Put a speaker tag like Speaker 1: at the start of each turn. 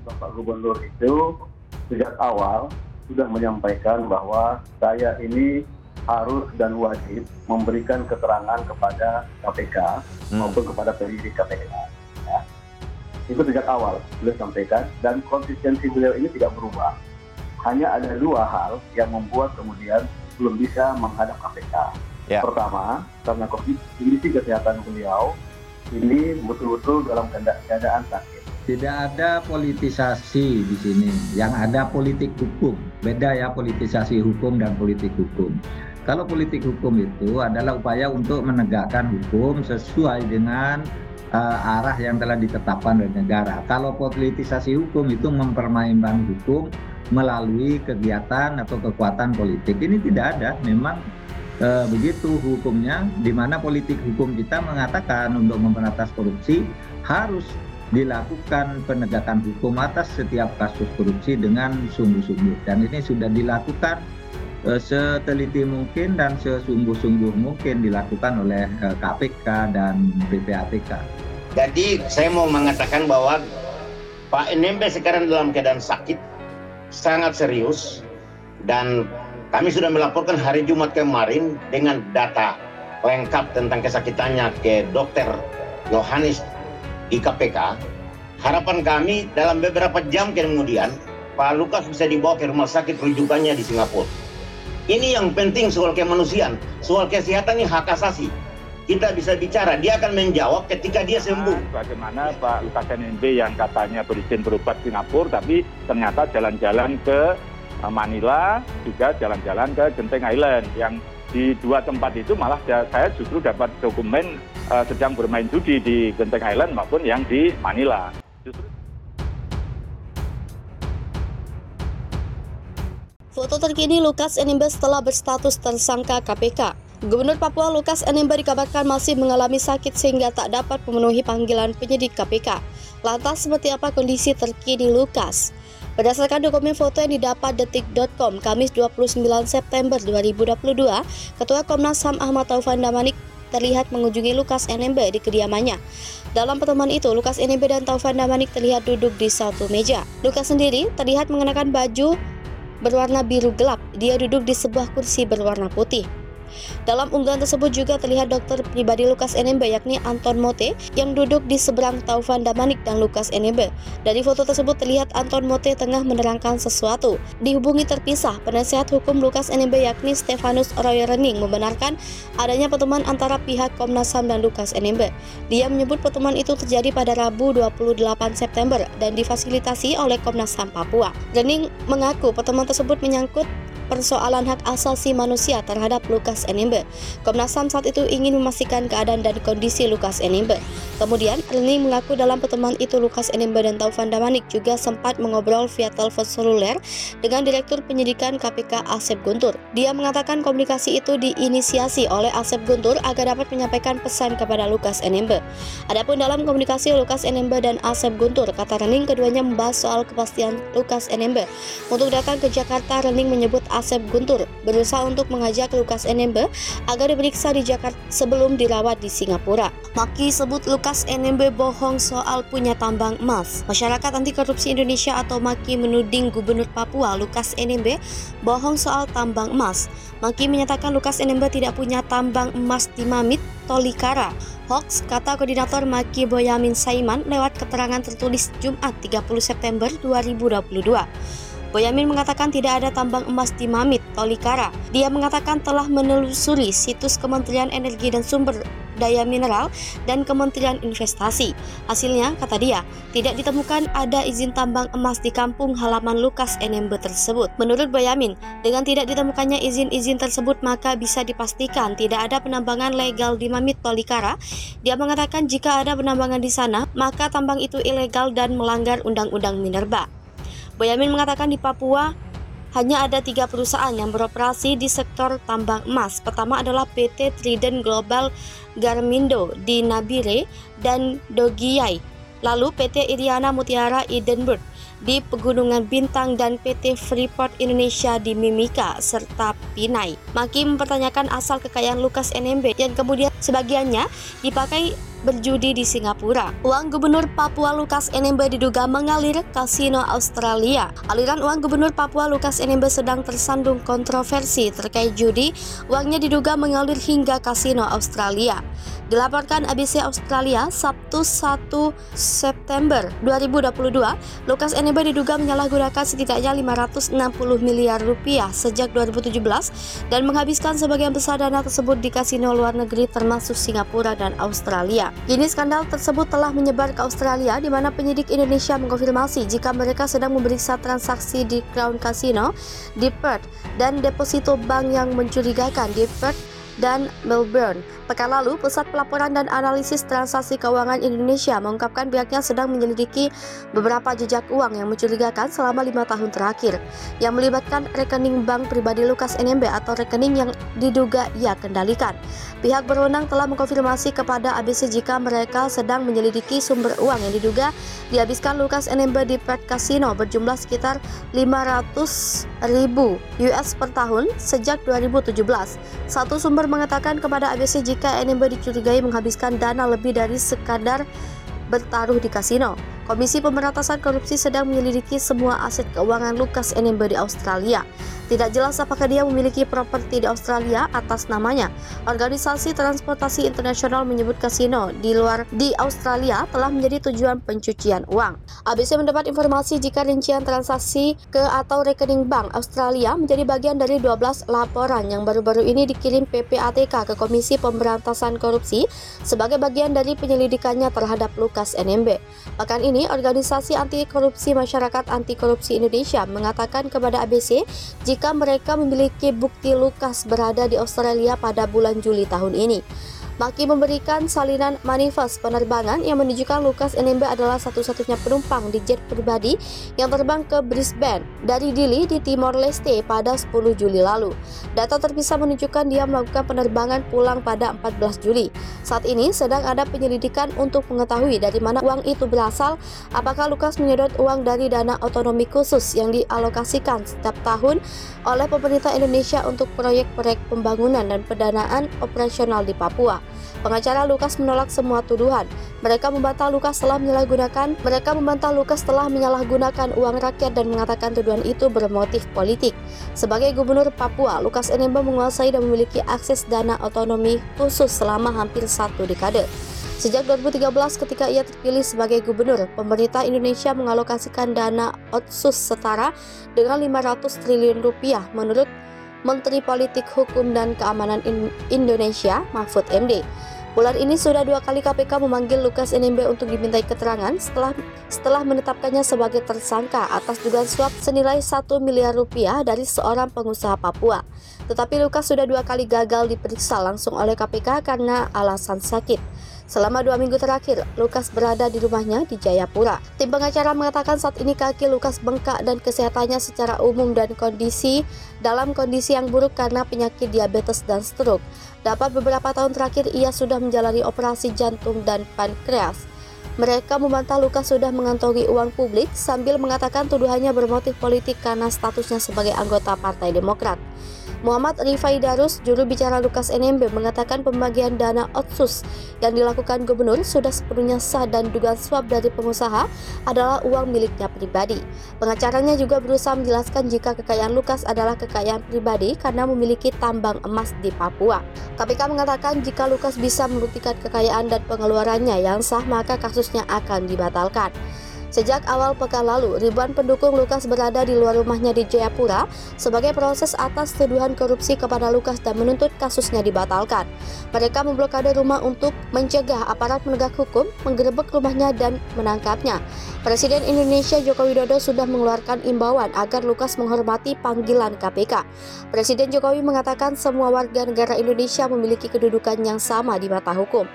Speaker 1: Bapak Gubernur itu sejak awal sudah menyampaikan bahwa saya ini harus dan wajib memberikan keterangan kepada KPK maupun kepada penyidik KPK. Ya. Itu sejak awal beliau sampaikan, dan konsistensi beliau ini tidak berubah. Hanya ada dua hal yang membuat kemudian belum bisa menghadap KPK.
Speaker 2: Ya.
Speaker 1: Pertama, karena kondisi kesehatan beliau ini betul-betul dalam keadaan sakit.
Speaker 3: Tidak ada politisasi di sini, yang ada politik hukum. Beda ya politisasi hukum dan politik hukum. Kalau politik hukum itu adalah upaya untuk menegakkan hukum sesuai dengan arah yang telah ditetapkan oleh negara. Kalau politisasi hukum itu mempermainkan hukum melalui kegiatan atau kekuatan politik. Ini tidak ada, memang begitu hukumnya, di mana politik hukum kita mengatakan untuk memberantas korupsi harus dilakukan penegakan hukum atas setiap kasus korupsi dengan sungguh-sungguh, dan ini sudah dilakukan seteliti mungkin dan sesungguh-sungguh mungkin dilakukan oleh KPK dan PPATK.
Speaker 4: Jadi saya mau mengatakan bahwa Pak NMB sekarang dalam keadaan sakit sangat serius, dan kami sudah melaporkan hari Jumat kemarin dengan data lengkap tentang kesakitannya ke Dokter Yohanes di KPK. Harapan kami dalam beberapa jam kemudian Pak Lukas bisa dibawa ke rumah sakit rujukannya di Singapura. Ini yang penting, soal kemanusiaan, soal kesehatan ini hak asasi. Kita bisa bicara, dia akan menjawab ketika dia sembuh.
Speaker 5: Bagaimana Pak Lukas NMB yang katanya berizin berobat Singapura, tapi ternyata jalan-jalan ke Manila, juga jalan-jalan ke Genting Island. Yang di dua tempat itu malah saya justru dapat dokumen sedang bermain judi di Genting Island maupun yang di Manila.
Speaker 6: Foto terkini Lukas NMB setelah berstatus tersangka KPK. Gubernur Papua Lukas NMB dikabarkan masih mengalami sakit sehingga tak dapat memenuhi panggilan penyidik KPK. Lantas seperti apa kondisi terkini Lukas? Berdasarkan dokumen foto yang didapat detik.com Kamis 29 September 2022, Ketua Komnas HAM Ahmad Taufan Damanik terlihat mengunjungi Lukas NMB di kediamannya. Dalam pertemuan itu, Lukas NMB dan Taufan Damanik terlihat duduk di satu meja. Lukas sendiri terlihat mengenakan baju berwarna biru gelap. Dia duduk di sebuah kursi berwarna putih. Dalam unggahan tersebut juga terlihat dokter pribadi Lukas NMB yakni Anton Mote yang duduk di seberang Taufan Damanik dan Lukas NMB. Dari foto tersebut terlihat Anton Mote tengah menerangkan sesuatu. Dihubungi terpisah, penasehat hukum Lukas NMB yakni Stefanus Roy Rening membenarkan adanya pertemuan antara pihak Komnas HAM dan Lukas NMB. Dia menyebut pertemuan itu terjadi pada Rabu 28 September dan difasilitasi oleh Komnas HAM Papua. Rening mengaku pertemuan tersebut menyangkut persoalan hak asasi manusia terhadap Lukas NMB. Komnas HAM saat itu ingin memastikan keadaan dan kondisi Lukas NMB. Kemudian, Rening mengaku dalam pertemuan itu Lukas NMB dan Taufan Damanik juga sempat mengobrol via telepon seluler dengan Direktur Penyidikan KPK Asep Guntur. Dia mengatakan komunikasi itu diinisiasi oleh Asep Guntur agar dapat menyampaikan pesan kepada Lukas NMB. Adapun dalam komunikasi Lukas NMB dan Asep Guntur, kata Rening, keduanya membahas soal kepastian Lukas NMB. Untuk datang ke Jakarta, Rening menyebut Asep Guntur berusaha untuk mengajak Lukas NMB agar diperiksa di Jakarta sebelum dirawat di Singapura. Maki sebut Lukas NMB bohong soal punya tambang emas. Masyarakat Anti Korupsi Indonesia atau Maki menuding Gubernur Papua Lukas NMB bohong soal tambang emas. Maki menyatakan Lukas NMB tidak punya tambang emas di Mamit, Tolikara. Hoax, kata koordinator Maki Boyamin Saiman lewat keterangan tertulis Jumat 30 September 2022. Boyamin mengatakan tidak ada tambang emas di Mamit, Tolikara. Dia mengatakan telah menelusuri situs Kementerian Energi dan Sumber Daya Mineral dan Kementerian Investasi. Hasilnya, kata dia, tidak ditemukan ada izin tambang emas di kampung halaman Lukas NMB tersebut. Menurut Boyamin, dengan tidak ditemukannya izin-izin tersebut maka bisa dipastikan tidak ada penambangan legal di Mamit, Tolikara. Dia mengatakan jika ada penambangan di sana, maka tambang itu ilegal dan melanggar Undang-Undang Minerba. Boyamin mengatakan di Papua hanya ada 3 perusahaan yang beroperasi di sektor tambang emas. Pertama adalah PT Trident Global Garmindo di Nabire dan Dogiyai. Lalu PT Iriana Mutiara Edinburgh di Pegunungan Bintang dan PT Freeport Indonesia di Mimika serta Pinai. Maki mempertanyakan asal kekayaan Lukas NMB yang kemudian sebagiannya dipakai berjudi di Singapura. Uang Gubernur Papua Lukas NMB diduga mengalir kasino Australia. Aliran uang Gubernur Papua Lukas NMB sedang tersandung kontroversi terkait judi. Uangnya diduga mengalir hingga kasino Australia. Dilaporkan ABC Australia Sabtu 1 September 2022, Lukas NMB diduga menyalahgunakan setidaknya 560 miliar rupiah sejak 2017 dan menghabiskan sebagian besar dana tersebut di kasino luar negeri termasuk Singapura dan Australia. Kini skandal tersebut telah menyebar ke Australia di mana penyidik Indonesia mengkonfirmasi jika mereka sedang memeriksa transaksi di Crown Casino di Perth dan deposito bank yang mencurigakan di Perth dan Melbourne. Pekan lalu, Pusat Pelaporan dan Analisis Transaksi Keuangan Indonesia mengungkapkan pihaknya sedang menyelidiki beberapa jejak uang yang mencurigakan selama 5 tahun terakhir, yang melibatkan rekening bank pribadi Lukas NMB atau rekening yang diduga ia kendalikan. Pihak berwenang telah mengkonfirmasi kepada ABC jika mereka sedang menyelidiki sumber uang yang diduga dihabiskan Lukas NMB di Perth Casino berjumlah sekitar 500.000 US per tahun sejak 2017. Satu sumber mengatakan kepada ABC jika NMB dicurigai menghabiskan dana lebih dari sekadar bertaruh di kasino. Komisi Pemberantasan Korupsi sedang menyelidiki semua aset keuangan Lukas NMB di Australia. Tidak jelas apakah dia memiliki properti di Australia atas namanya. Organisasi Transportasi Internasional menyebut kasino di Australia telah menjadi tujuan pencucian uang. ABC mendapat informasi jika rincian transaksi ke atau rekening bank Australia menjadi bagian dari 12 laporan yang baru-baru ini dikirim PPATK ke Komisi Pemberantasan Korupsi sebagai bagian dari penyelidikannya terhadap Lukas NMB. Pekan ini, Organisasi Anti Korupsi Masyarakat Anti Korupsi Indonesia mengatakan kepada ABC jika mereka memiliki bukti Lukas berada di Australia pada bulan Juli tahun ini. Maki memberikan salinan manifest penerbangan yang menunjukkan Lukas NMB adalah satu-satunya penumpang di jet pribadi yang terbang ke Brisbane dari Dili di Timor Leste pada 10 Juli lalu. Data terpisah menunjukkan dia melakukan penerbangan pulang pada 14 Juli. Saat ini sedang ada penyelidikan untuk mengetahui dari mana uang itu berasal, apakah Lukas menyedot uang dari dana otonomi khusus yang dialokasikan setiap tahun oleh pemerintah Indonesia untuk proyek-proyek pembangunan dan pendanaan operasional di Papua. Pengacara Lukas menolak semua tuduhan. Mereka membantah Lukas telah menyalahgunakan uang rakyat dan mengatakan tuduhan itu bermotif politik. Sebagai Gubernur Papua, Lukas NMB menguasai dan memiliki akses dana otonomi khusus selama hampir 1 dekade. Sejak 2013 ketika ia terpilih sebagai gubernur, pemerintah Indonesia mengalokasikan dana otsus setara dengan 500 triliun rupiah menurut Menteri Politik Hukum dan Keamanan Indonesia, Mahfud MD. Bulan ini sudah 2 kali KPK memanggil Lukas NMB untuk dimintai keterangan setelah menetapkannya sebagai tersangka atas dugaan suap senilai 1 miliar rupiah dari seorang pengusaha Papua. Tetapi Lukas sudah 2 kali gagal diperiksa langsung oleh KPK karena alasan sakit. Selama 2 minggu terakhir, Lukas berada di rumahnya di Jayapura. Tim pengacara mengatakan saat ini kaki Lukas bengkak dan kesehatannya secara umum dalam kondisi yang buruk karena penyakit diabetes dan stroke. Dapat beberapa tahun terakhir ia sudah menjalani operasi jantung dan pankreas. Mereka membantah Lukas sudah mengantongi uang publik sambil mengatakan tuduhannya bermotif politik karena statusnya sebagai anggota Partai Demokrat. Muhammad Rifai Darus, juru bicara Lukas NMB, mengatakan pembagian dana otsus yang dilakukan gubernur sudah sepenuhnya sah dan dugaan suap dari pengusaha adalah uang miliknya pribadi. Pengacaranya juga berusaha menjelaskan jika kekayaan Lukas adalah kekayaan pribadi karena memiliki tambang emas di Papua. KPK mengatakan jika Lukas bisa membuktikan kekayaan dan pengeluarannya yang sah, maka kasusnya akan dibatalkan. Sejak awal pekan lalu, ribuan pendukung Lukas berada di luar rumahnya di Jayapura sebagai proses atas tuduhan korupsi kepada Lukas dan menuntut kasusnya dibatalkan. Mereka memblokade rumah untuk mencegah aparat penegak hukum menggerebek rumahnya dan menangkapnya. Presiden Indonesia Joko Widodo sudah mengeluarkan imbauan agar Lukas menghormati panggilan KPK. Presiden Jokowi mengatakan semua warga negara Indonesia memiliki kedudukan yang sama di mata hukum.